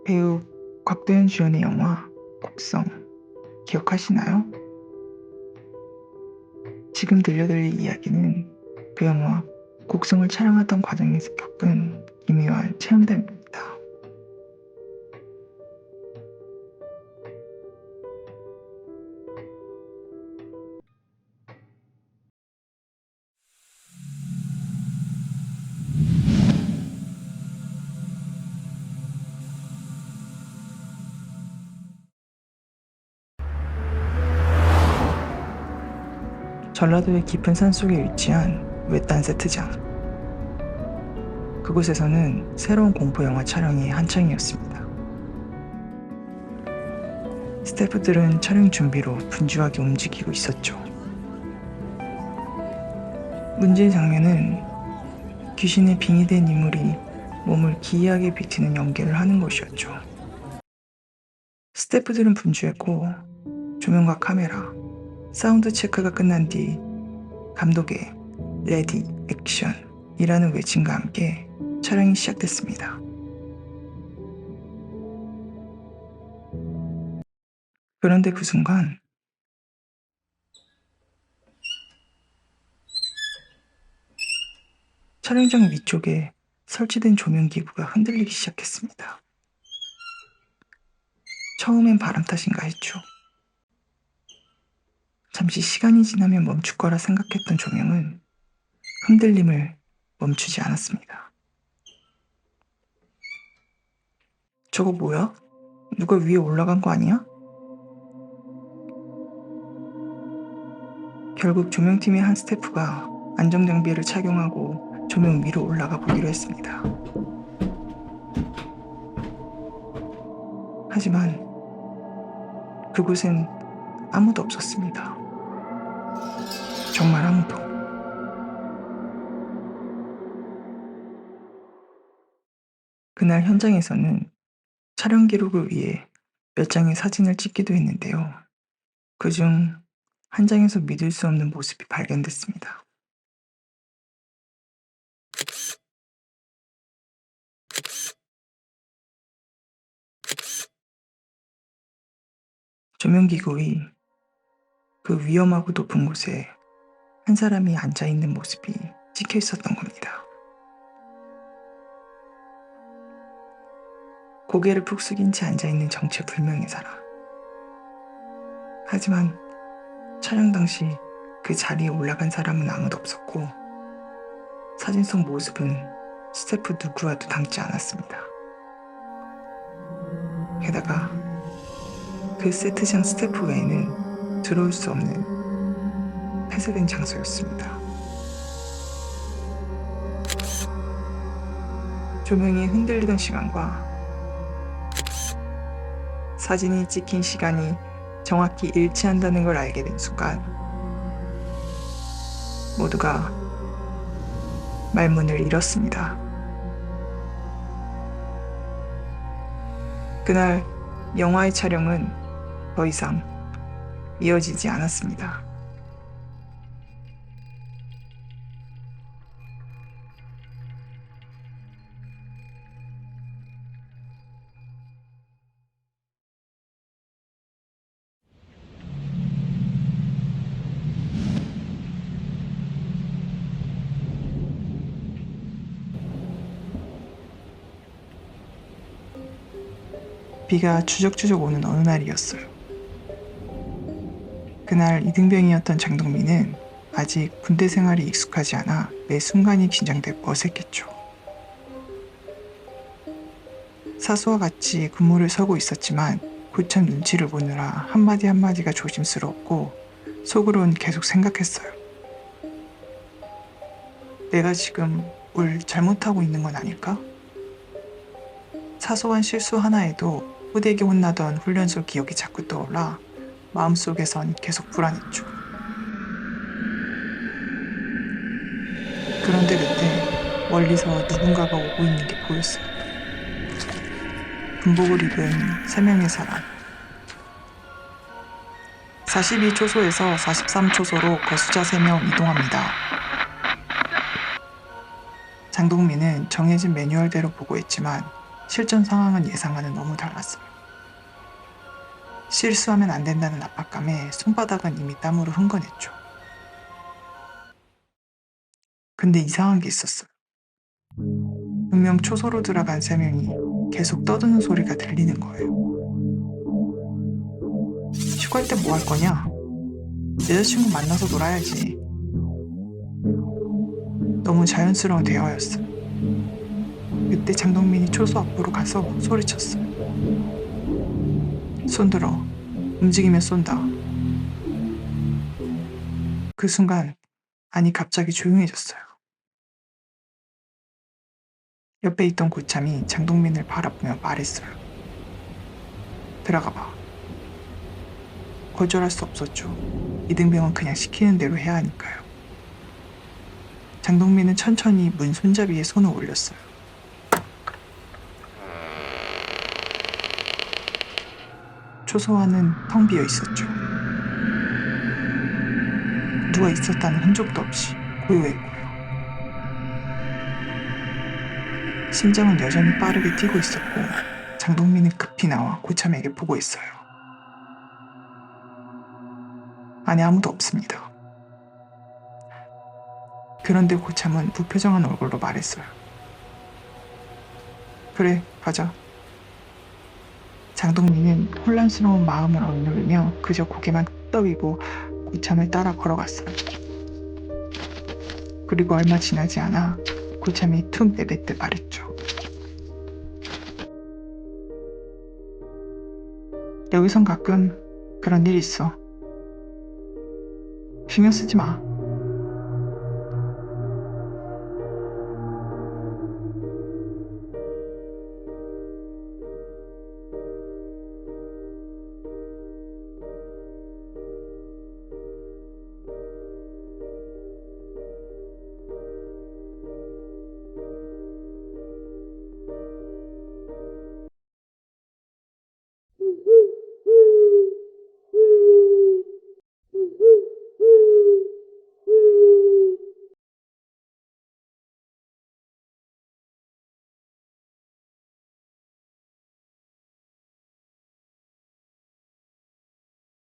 배우 곽도연 주연의 영화 곡성 기억하시나요? 지금 들려드릴 이야기는 그 영화 곡성을 촬영하던 과정에서 겪은 기묘한 체험담입니다. 전라도의 깊은 산속에 위치한 외딴 세트장. 그곳에서는 새로운 공포영화 촬영이 한창이었습니다. 스태프들은 촬영 준비로 분주하게 움직이고 있었죠. 문제의 장면은 귀신에 빙의된 인물이 몸을 기이하게 비트는 연기를 하는 것이었죠. 스태프들은 분주했고 조명과 카메라, 사운드 체크가 끝난 뒤 감독의 레디 액션이라는 외침과 함께 촬영이 시작됐습니다. 그런데 그 순간 촬영장 위쪽에 설치된 조명기구가 흔들리기 시작했습니다. 처음엔 바람 탓인가 했죠. 잠시 시간이 지나면 멈출 거라 생각했던 조명은 흔들림을 멈추지 않았습니다. 저거 뭐야? 누가 위에 올라간 거 아니야? 결국 조명팀의 한 스태프가 안정장비를 착용하고 조명 위로 올라가 보기로 했습니다. 하지만 그곳엔 아무도 없었습니다. 정말 아무도. 그날 현장에서는 촬영 기록을 위해 몇 장의 사진을 찍기도 했는데요. 그중 한 장에서 믿을 수 없는 모습이 발견됐습니다. 조명기구의 그 위험하고 높은 곳에 한 사람이 앉아있는 모습이 찍혀 있었던 겁니다. 고개를 푹 숙인 채 앉아있는 정체불명의 사람. 하지만 촬영 당시 그 자리에 올라간 사람은 아무도 없었고 사진 속 모습은 스태프 누구와도 닮지 않았습니다. 게다가 그 세트장 스태프 외에는 들어올 수 없는 폐쇄된 장소였습니다. 조명이 흔들리던 시간과 사진이 찍힌 시간이 정확히 일치한다는 걸 알게 된 순간 모두가 말문을 잃었습니다. 그날 영화의 촬영은 더 이상 이어지지 않았습니다. 비가 추적추적 오는 어느 날이었어요. 그날 이등병이었던 장동민은 아직 군대 생활이 익숙하지 않아 매 순간이 긴장되고 어색했죠. 사수와 같이 근무를 서고 있었지만 고참 눈치를 보느라 한마디 한마디가 조심스러웠고 속으론 계속 생각했어요. 내가 지금 뭘 잘못하고 있는 건 아닐까? 사소한 실수 하나에도 후대에게 혼나던 훈련소 기억이 자꾸 떠올라 마음속에선 계속 불안했죠. 그런데 그때 멀리서 누군가가 오고 있는 게 보였어요. 군복을 입은 3명의 사람. 42초소에서 43초소로 거수자 3명 이동합니다. 장동민은 정해진 매뉴얼대로 보고했지만 실전 상황은 예상과는 너무 달랐습니다. 실수하면 안 된다는 압박감에 손바닥은 이미 땀으로 흥건했죠. 근데 이상한 게 있었어요. 분명 초소로 들어간 3명이 계속 떠드는 소리가 들리는 거예요. 휴가 때 뭐 할 거냐? 여자친구 만나서 놀아야지. 너무 자연스러운 대화였어요. 그때 장동민이 초소 앞으로 가서 소리쳤어요. 손들어. 움직이면 쏜다. 그 순간 안이 갑자기 조용해졌어요. 옆에 있던 고참이 장동민을 바라보며 말했어요. 들어가 봐. 거절할 수 없었죠. 이등병은 그냥 시키는 대로 해야 하니까요. 장동민은 천천히 문 손잡이에 손을 올렸어요. 초소화는 텅 비어 있었죠. 누가 있었다는 흔적도 없이 고요했고요. 심장은 여전히 빠르게 뛰고 있었고 장동민은 급히 나와 고참에게 보고했어요. 안에 아무도 없습니다. 그런데 고참은 무표정한 얼굴로 말했어요. 그래, 가자. 장동민은 혼란스러운 마음을 억누르며 그저 고개만 끄덕이고 고참을 따라 걸어갔어요. 그리고 얼마 지나지 않아 고참이 툭 내뱉듯 말했죠. 여기선 가끔 그런 일 있어. 신경 쓰지 마.